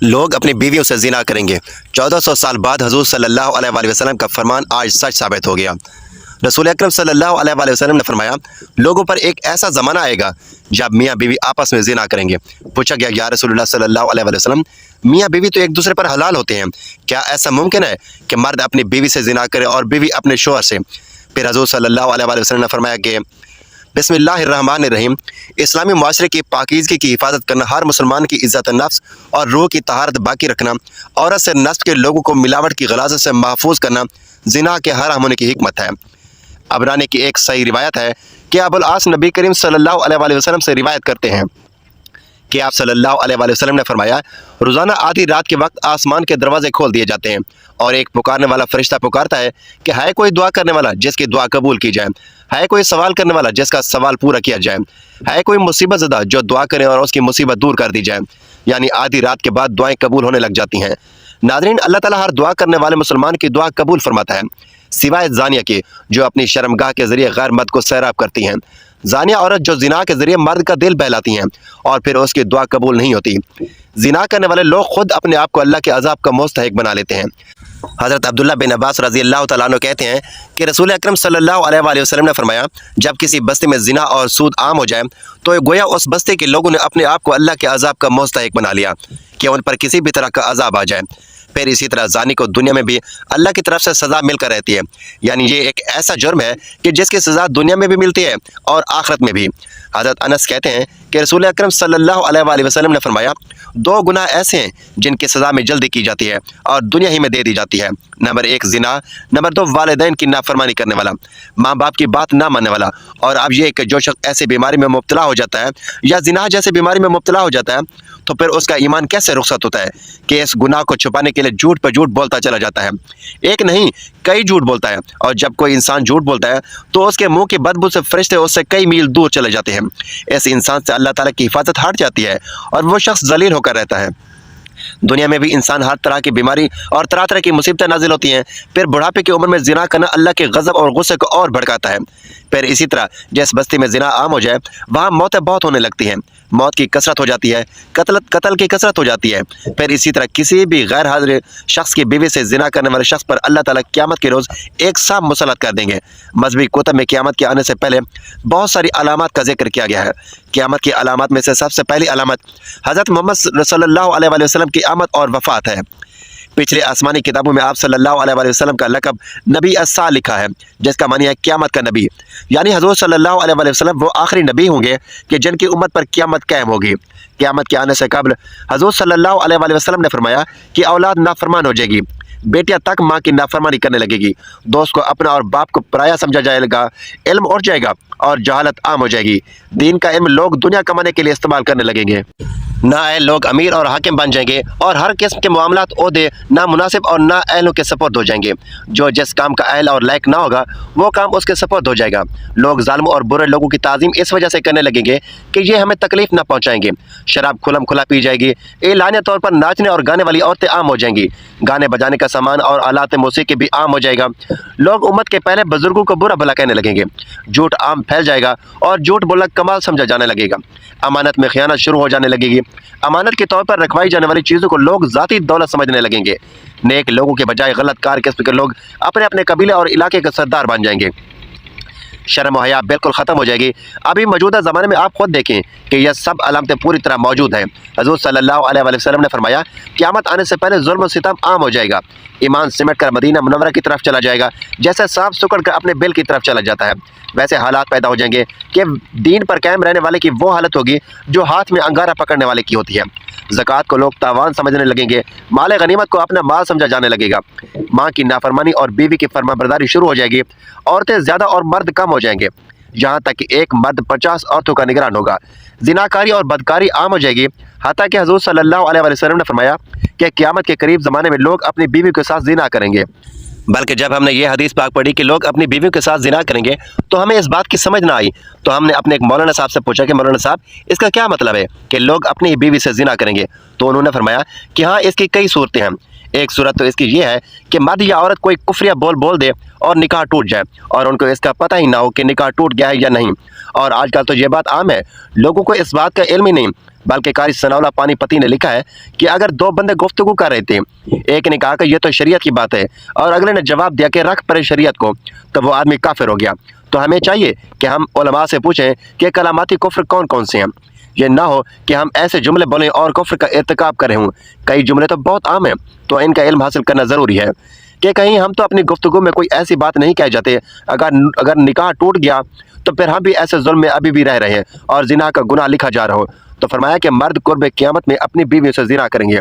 لوگ اپنی بیویوں سے زنا کریں گے۔ 1400 سال بعد حضور صلی اللہ علیہ وآلہ وسلم کا فرمان آج سچ ثابت ہو گیا۔ رسول اکرم صلی اللہ علیہ وآلہ وسلم نے فرمایا، لوگوں پر ایک ایسا زمانہ آئے گا جب میاں بیوی آپس میں زنا کریں گے۔ پوچھا گیا، یا رسول اللہ صلی اللہ علیہ وآلہ وسلم، میاں بیوی تو ایک دوسرے پر حلال ہوتے ہیں، کیا ایسا ممکن ہے کہ مرد اپنی بیوی سے زنا کرے اور بیوی اپنے شوہر سے؟ پھر حضور صلی اللہ علیہ وآلہ وسلم نے فرمایا کہ بسم اللہ الرحمن الرحیم، اسلامی معاشرے کی پاکیزگی کی حفاظت کرنا، ہر مسلمان کی عزت نفس اور روح کی طہارت باقی رکھنا، عورت سے نسب کے لوگوں کو ملاوٹ کی غلاظت سے محفوظ کرنا زنا کے حرام ہونے کی حکمت ہے۔ عبرانی کی ایک صحیح روایت ہے کہ ابو العاص نبی کریم صلی اللہ علیہ وآلہ وسلم سے روایت کرتے ہیں کہ آپ صلی اللہ علیہ وآلہ وسلم نے فرمایا، روزانہ آدھی رات کے وقت آسمان کے دروازے کھول دیے جاتے ہیں اور ایک پکارنے والا فرشتہ پکارتا ہے کہ ہے کوئی دعا کرنے والا جس کی دعا قبول کی جائے، ہے کوئی سوال کرنے والا جس کا سوال پورا کیا جائے، ہے کوئی مصیبت زدہ جو دعا کرے اور اس کی مصیبت دور کر دی جائے۔ یعنی آدھی رات کے بعد دعائیں قبول ہونے لگ جاتی ہیں۔ ناظرین، اللہ تعالیٰ ہر دعا کرنے والے مسلمان کی دعا قبول فرماتا ہے، سوائے زانیہ کے جو اپنی شرمگاہ کے ذریعے غیر مرد کو سیراب کرتی ہیں۔ زانیہ عورت جو زنا کے ذریعے مرد کا دل بہلاتی ہیں اور پھر اس کی دعا قبول نہیں ہوتی۔ زنا کرنے والے لوگ خود اپنے آپ کو اللہ کے عذاب کا مستحق بنا لیتے ہیں۔ حضرت عبداللہ بن عباس رضی اللہ تعالیٰ عنہ کہتے ہیں کہ رسول اکرم صلی اللہ علیہ وآلہ وسلم نے فرمایا، جب کسی بستی میں زنا اور سود عام ہو جائے تو گویا اس بستی کے لوگوں نے اپنے آپ کو اللہ کے عذاب کا مستحق بنا لیا کہ ان پر کسی بھی طرح کا عذاب آ جائے۔ پھر اسی طرح زانی کو دنیا میں بھی اللہ کی طرف سے سزا مل کر رہتی ہے، یعنی یہ ایک ایسا جرم ہے کہ جس کی سزا دنیا میں بھی ملتی ہے اور آخرت میں بھی۔ حضرت انس کہتے ہیں کہ رسول اکرم صلی اللہ علیہ وآلہ وسلم نے فرمایا، دو گناہ ایسے ہیں جن کی سزا میں جلدی کی جاتی ہے اور دنیا ہی میں دے دی جاتی ہے۔ نمبر 1 زنا، نمبر 2 والدین کی نافرمانی کرنے والا، ماں باپ کی بات نہ ماننے والا۔ اور اب یہ کہ جو شخص ایسی بیماری میں مبتلا ہو جاتا ہے یا زنا جیسی بیماری میں مبتلا ہو جاتا ہے تو پھر اس کا ایمان کیسے رخصت ہوتا ہے کہ اس گناہ کو چھپانے کے لیے جھوٹ پہ جھوٹ بولتا چلا جاتا ہے، ایک نہیں کئی جھوٹ بولتا ہے۔ اور جب کوئی انسان جھوٹ بولتا ہے تو اس کے منہ کی بدبو سے فرشتے اس سے کئی میل دور چلے جاتے ہیں۔ اس انسان سے اللہ تعالیٰ کی حفاظت ہٹ جاتی ہے اور وہ شخص ذلیل ہو کر رہتا ہے۔ دنیا میں بھی انسان ہر طرح کی بیماری اور طرح طرح کی مصیبتیں نازل ہوتی ہیں، پھر بڑھاپے کی عمر میں زنا کرنا اللہ کے غضب اور غصے کو اور بھڑکاتا ہے۔ پھر اسی طرح جس بستی میں زنا عام ہو جائے وہاں موتیں بہت ہونے لگتی ہیں، موت کی کثرت ہو جاتی ہے، قتل کی کثرت ہو جاتی ہے۔ پھر اسی طرح کسی بھی غیر حاضر شخص کی بیوی سے زنا کرنے والے شخص پر اللہ تعالیٰ قیامت کے روز ایک سانپ مسلط کر دیں گے۔ مذہبی کتب میں قیامت کے آنے سے پہلے بہت ساری علامات کا ذکر کیا گیا ہے۔ قیامت کی علامات میں سے سب سے پہلی علامت حضرت محمد صلی اللہ علیہ وآلہ وسلم کی آمد اور وفات ہے۔ پچھلے آسمانی کتابوں میں آپ صلی اللہ علیہ وآلہ وسلم کا لقب نبی الساعہ لکھا ہے، جس کا معنی ہے قیامت کا نبی، یعنی حضور صلی اللہ علیہ وآلہ وسلم وہ آخری نبی ہوں گے کہ جن کی امت پر قیامت قائم ہوگی۔ قیامت کے آنے سے قبل حضور صلی اللہ علیہ وآلہ وسلم نے فرمایا کہ اولاد نافرمان ہو جائے گی، بیٹیاں تک ماں کی نافرمانی کرنے لگے گی، دوست کو اپنا اور باپ کو پرایا سمجھا جائے گا، علم اٹھ جائے گا اور جہالت عام ہو جائے گی، دین کا علم لوگ دنیا کمانے کے لیے استعمال کرنے لگیں گے، نااہل لوگ امیر اور حاکم بن جائیں گے اور ہر قسم کے معاملات عہدے نامناسب اور نااہلوں کے سپرد ہو جائیں گے، جو جس کام کا اہل اور لائق نہ ہوگا وہ کام اس کے سپرد ہو جائے گا۔ لوگ ظالموں اور برے لوگوں کی تعظیم اس وجہ سے کرنے لگیں گے کہ یہ ہمیں تکلیف نہ پہنچائیں گے، شراب کھلم کھلا پی جائے گی، اعلانیہ طور پر ناچنے اور گانے والی عورتیں عام ہو جائیں گی، گانے بجانے کا سامان اور آلات موسیقی بھی عام ہو جائے گا، لوگ امت کے پہلے بزرگوں کو برا بھلا کہنے لگیں گے، جھوٹ عام پھیل جائے گا اور جھوٹ بولنا کمال سمجھا جانے لگے گا، امانت میں خیانت شروع ہو جانے لگے گی، امانت کے طور پر رکھوائی جانے والی چیزوں کو لوگ ذاتی دولت سمجھنے لگیں گے، نیک لوگوں کے بجائے غلط کار قسم کے لوگ اپنے اپنے قبیلے اور علاقے کے سردار بن جائیں گے، شرم و حیا بالکل ختم ہو جائے گی۔ ابھی موجودہ زمانے میں آپ خود دیکھیں کہ یہ سب علامتیں پوری طرح موجود ہیں۔ حضور صلی اللہ علیہ وآلہ وسلم نے فرمایا، قیامت آنے سے پہلے ظلم و ستم عام ہو جائے گا، ایمان سمٹ کر مدینہ منورہ کی طرف چلا جائے گا، جیسے سانپ سکڑ کر اپنے بل کی طرف چلا جاتا ہے، ویسے حالات پیدا ہو جائیں گے کہ دین پر قائم رہنے والے کی وہ حالت ہوگی جو ہاتھ میں انگارہ پکڑنے والے کی ہوتی ہے۔ زکوٰۃ کو لوگ تاوان سمجھنے لگیں گے، مال غنیمت کو اپنا مال سمجھا جانے لگے گا، ماں کی نافرمانی اور بیوی کی فرما برداری شروع ہو جائے گی، عورتیں زیادہ اور مرد کم ہو جائیں گے، یہاں تک کہ ایک مرد 50 عورتوں کا نگران ہوگا، زناکاری اور بدکاری عام ہو جائے گی، حتیٰ کہ حضور صلی اللہ علیہ وسلم نے فرمایا کہ قیامت کے قریب زمانے میں لوگ اپنی بیوی کے ساتھ زنا کریں گے۔ بلکہ جب ہم نے یہ حدیث پاک پڑھی کہ لوگ اپنی بیویوں کے ساتھ زنا کریں گے تو ہمیں اس بات کی سمجھ نہ آئی، تو ہم نے اپنے ایک مولانا صاحب سے پوچھا کہ مولانا صاحب اس کا کیا مطلب ہے کہ لوگ اپنی بیوی سے زنا کریں گے؟ تو انہوں نے فرمایا کہ ہاں، اس کی کئی صورتیں ہیں۔ ایک صورت تو اس کی یہ ہے کہ مرد یا عورت کوئی کفریہ بول دے اور نکاح ٹوٹ جائے اور ان کو اس کا پتہ ہی نہ ہو کہ نکاح ٹوٹ گیا ہے یا نہیں۔ اور آج کل تو یہ بات عام ہے، لوگوں کو اس بات کا علم ہی نہیں، بلکہ قاری ثناء اللہ پانی پتی نے لکھا ہے کہ اگر دو بندے گفتگو کر رہے تھے، ایک نے کہا کہ یہ تو شریعت کی بات ہے اور اگلے نے جواب دیا کہ رکھ پڑے شریعت کو، تو وہ آدمی کافر ہو گیا۔ تو ہمیں چاہیے کہ ہم علماء سے پوچھیں کہ کلاماتی کفر کون کون سے ہیں، یہ نہ ہو کہ ہم ایسے جملے بولیں اور کفر کا ارتکاب کریں ہوں۔ کئی جملے تو بہت عام ہیں، تو ان کا علم حاصل کرنا ضروری ہے کہ کہیں ہم تو اپنی گفتگو میں کوئی ایسی بات نہیں کہہ جاتے اگر نکاح ٹوٹ گیا تو پھر ہم بھی ایسے ظلم میں ابھی بھی رہ رہے ہیں اور زنا کا گناہ لکھا جا رہا ہو۔ تو فرمایا کہ مرد قرب قیامت میں اپنی بیویوں سے زنا کریں گے۔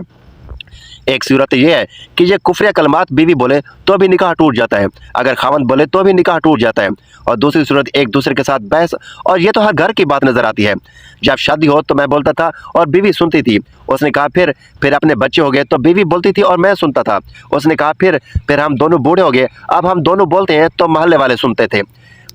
ایک صورت یہ ہے کہ یہ کفریہ کلمات بیوی بولے تو بھی نکاح ٹوٹ جاتا ہے، اگر خاوند بولے تو بھی نکاح ٹوٹ جاتا ہے۔ اور دوسری صورت ایک دوسرے کے ساتھ بحث، اور یہ تو ہر گھر کی بات نظر آتی ہے۔ جب شادی ہو تو میں بولتا تھا اور بیوی سنتی تھی، اس نے کہا پھر اپنے بچے ہو گئے تو بیوی بولتی تھی اور میں سنتا تھا، اس نے کہا پھر ہم دونوں بوڑھے ہو گئے، اب ہم دونوں بولتے ہیں تو محلے والے سنتے تھے۔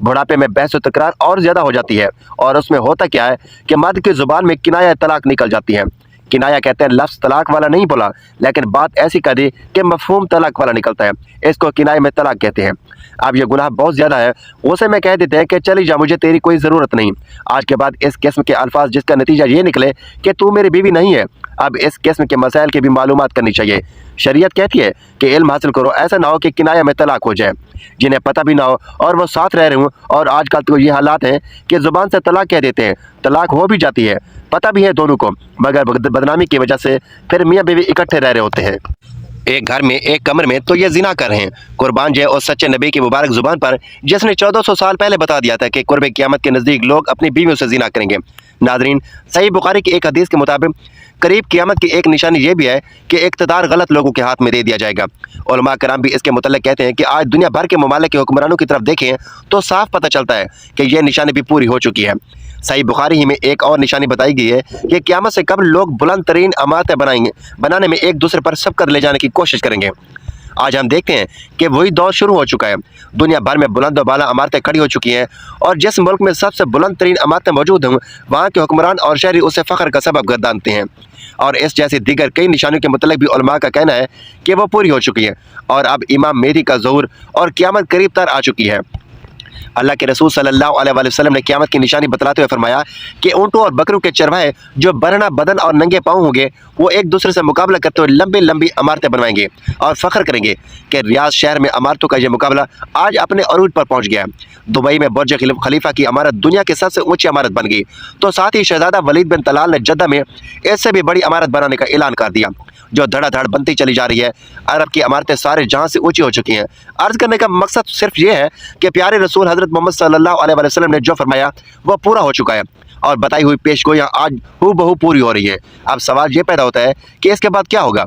بڑھاپے میں بحث و تکرار اور زیادہ ہو جاتی ہے، اور اس میں ہوتا کیا ہے کہ مرد کی زبان میں کنایہ طلاق نکل جاتی ہے۔ کنایہ کہتے ہیں، لفظ طلاق والا نہیں بولا لیکن بات ایسی کر دی کہ مفہوم طلاق والا نکلتا ہے، اس کو کنایہ میں طلاق کہتے ہیں۔ اب یہ گناہ بہت زیادہ ہے، غصے میں کہہ دیتے ہیں کہ چلی جا، مجھے تیری کوئی ضرورت نہیں۔ آج کے بعد اس قسم کے الفاظ جس کا نتیجہ یہ نکلے کہ تو میری بیوی نہیں ہے، اب اس قسم کے مسائل کی بھی معلومات کرنی چاہیے۔ شریعت کہتی ہے کہ علم حاصل کرو، ایسا نہ ہو کہ کنایہ میں طلاق ہو جائے، جنہیں پتہ بھی نہ ہو اور وہ ساتھ رہ رہے ہوں۔ اور آج کل تو یہ حالات ہیں کہ زبان سے طلاق کہہ دیتے ہیں، طلاق ہو بھی جاتی ہے، پتہ بھی ہے دونوں کو، مگر بدنامی کی وجہ سے پھر میاں بیوی اکٹھے رہ رہے ہوتے ہیں ایک گھر میں ایک کمر میں، تو یہ زنا کر رہے ہیں۔ قربان جائے اس سچے نبی کی مبارک زبان پر جس نے 1400 سال پہلے بتا دیا تھا کہ قرب قیامت کے نزدیک لوگ اپنی بیویوں سے زنا کریں گے۔ ناظرین، صحیح بخاری کی ایک حدیث کے مطابق قریب قیامت کی ایک نشانی یہ بھی ہے کہ اقتدار غلط لوگوں کے ہاتھ میں دے دیا جائے گا۔ علماء کرام بھی اس کے متعلق کہتے ہیں کہ آج دنیا بھر کے ممالک کے حکمرانوں کی طرف دیکھیں تو صاف پتہ چلتا ہے کہ یہ نشانی بھی پوری ہو چکی ہے۔ صحیح بخاری ہی میں ایک اور نشانی بتائی گئی ہے کہ قیامت سے قبل لوگ بلند ترین عمارتیں بنانے میں ایک دوسرے پر سبقت لے جانے کی کوشش کریں گے۔ آج ہم دیکھتے ہیں کہ وہی دور شروع ہو چکا ہے، دنیا بھر میں بلند و بالا عمارتیں کھڑی ہو چکی ہیں، اور جس ملک میں سب سے بلند ترین عمارتیں موجود ہوں وہاں کے حکمران اور شہری اسے فخر کا سبب گردانتے ہیں۔ اور اس جیسی دیگر کئی نشانیوں کے متعلق بھی علماء کا کہنا ہے کہ وہ پوری ہو چکی ہے، اور اب امام مہدی کا ظہور اور قیامت قریب تر آ چکی ہے۔ اللہ کے رسول صلی اللہ علیہ وآلہ وسلم نے قیامت کی نشانی بتلاتے ہوئے فرمایا کہ اونٹوں اور بکروں کے چرواہے جو برہنہ بدن اور ننگے پاؤں ہوں گے، وہ ایک دوسرے سے مقابلہ کرتے ہوئے لمبی لمبی عمارتیں بنوائیں گے اور فخر کریں گے کہ ریاض شہر میں عمارتوں کا یہ مقابلہ آج اپنے عروج پر پہنچ گیا ہے۔ دبئی میں برج خلیفہ کی عمارت دنیا کی سب سے اونچی عمارت بن گئی، تو ساتھ ہی شہزادہ ولید بن طلال نے جدہ میں اس سے بھی بڑی عمارت بنانے کا اعلان کر دیا، جو دھڑا دھڑ بنتی چلی جا رہی ہے۔ عرب کی عمارتیں سارے جہاں سے اونچی ہو چکی ہیں۔ عرض کرنے کا مقصد صرف یہ ہے کہ پیارے رسول حضرت محمد صلی اللہ علیہ وسلم نے جو فرمایا وہ پورا ہو چکا ہے، اور بتائی ہوئی پیش گوئیاں آج ہو بہو پوری ہو رہی ہے۔ اب سوال یہ پیدا ہوتا ہے کہ اس کے بعد کیا ہوگا؟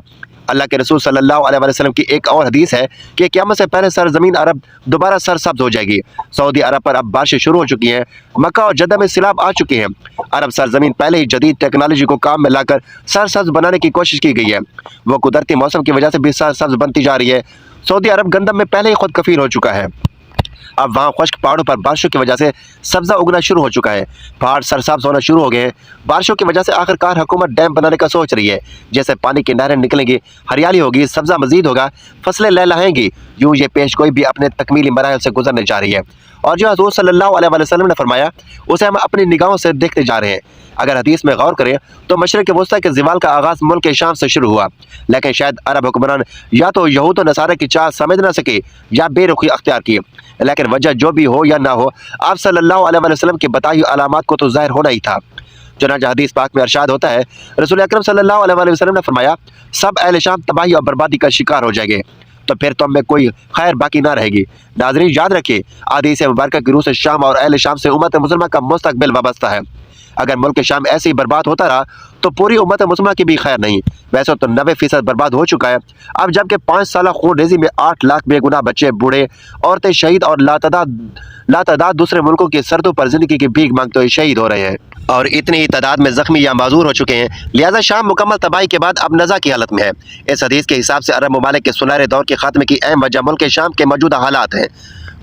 اللہ کے رسول صلی اللہ علیہ وسلم کی ایک اور حدیث ہے کہ قیامت سے پہلے سرزمین عرب دوبارہ سرسبز ہو جائے گی۔ سعودی عرب پر اب بارشیں شروع ہو چکی ہیں، مکہ اور جدہ میں سیلاب آ چکے ہیں۔ عرب سرزمین پہلے ہی جدید ٹیکنالوجی کو کام میں لا کر سرسبز بنانے کی کوشش کی گئی ہے، وہ قدرتی موسم کی وجہ سے بھی سرسبز بنتی جا رہی ہے۔ سعودی عرب گندم میں پہلے ہی خود کفیل ہو چکا ہے، اب وہاں خشک پہاڑوں پر بارشوں کی وجہ سے سبزہ اگنا شروع ہو چکا ہے، پہاڑ سرسبز ہونا شروع ہو گئے ہیں۔ بارشوں کی وجہ سے آخرکار حکومت ڈیم بنانے کا سوچ رہی ہے، جیسے پانی کی نہریں نکلیں گی، ہریالی ہوگی، سبزہ مزید ہوگا، فصلیں لہلہائیں گی، یوں یہ پیش گوئی بھی اپنے تکمیلی مراحل سے گزرنے جا رہی ہے، اور جو حضور صلی اللہ علیہ وسلم نے فرمایا اسے ہم اپنی نگاہوں سے دیکھتے جا رہے ہیں۔ اگر حدیث میں غور کریں تو مشرق وسطیٰ کے زوال کا آغاز ملک شام سے شروع ہوا، لیکن شاید عرب حکمران یا تو یہود و نصارہ کی چال سمجھ نہ سکے یا بے رخی اختیار کی، لیکن وجہ جو بھی ہو یا نہ ہو، آپ صلی اللہ علیہ وسلم کی بتائی ہوئی علامات کو تو ظاہر ہونا ہی تھا۔ چنانچہ حدیث پاک میں ارشاد ہوتا ہے، رسول اکرم صلی اللہ علیہ وسلم نے فرمایا، سب اہل شام تباہی اور بربادی کا شکار ہو جائیں گے، تو پھر تم میں کوئی خیر باقی نہ رہے گی۔ ناظرین، یاد رکھیے، حدیث مبارکہ کی روح سے شام اور اہل شام سے امت مسلمہ کا مستقبل وابستہ ہے۔ اگر ملک شام ایسے ہی برباد ہوتا رہا تو پوری امت مسلمہ کی بھی خیر نہیں۔ ویسے تو 90% برباد ہو چکا ہے، اب جبکہ 5 سالہ خون ریزی میں 8 لاکھ بے گناہ بچے، بوڑھے، عورتیں شہید اور لاتعداد دوسرے ملکوں کی سرحدوں پر زندگی کی بھیک مانگتے ہوئے شہید ہو رہے ہیں، اور اتنی ہی تعداد میں زخمی یا معذور ہو چکے ہیں۔ لہذا شام مکمل تباہی کے بعد اب نزا کی حالت میں ہے۔ اس حدیث کے حساب سے عرب ممالک کے سنہرے دور کے خاتمے کی اہم وجہ ملک شام کے موجودہ حالات ہیں۔